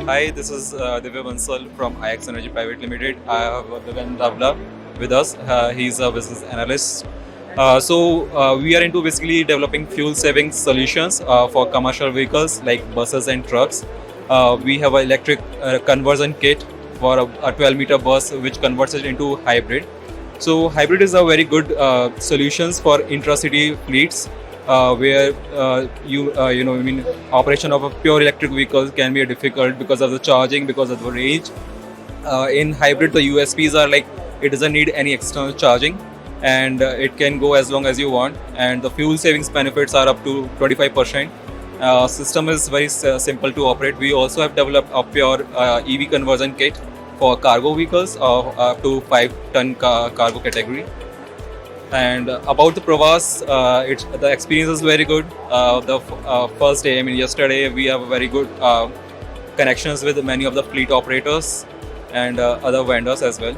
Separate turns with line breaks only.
Hi, this is DIVY BANSAL from IX ENERGY PVT Limited. I have Vivian Davla with us. He's a business analyst. We are into basically developing fuel saving solutions for commercial vehicles like buses and trucks. We have an electric conversion kit for a 12-meter bus which converts it into hybrid. So hybrid is a very good solutions for intra-city fleets where operation of a pure electric vehicle can be difficult because of the charging, because of the range. In hybrid, the USPs are like it doesn't need any external charging, and it can go as long as you want. And the fuel savings benefits are up to 25%. System is very simple to operate. We also have developed a pure EV conversion kit for cargo vehicles of up to 5-ton cargo category. And about the Prawaas, the experience is very good. The first day, yesterday, we have very good connections with many of the fleet operators and other vendors as well.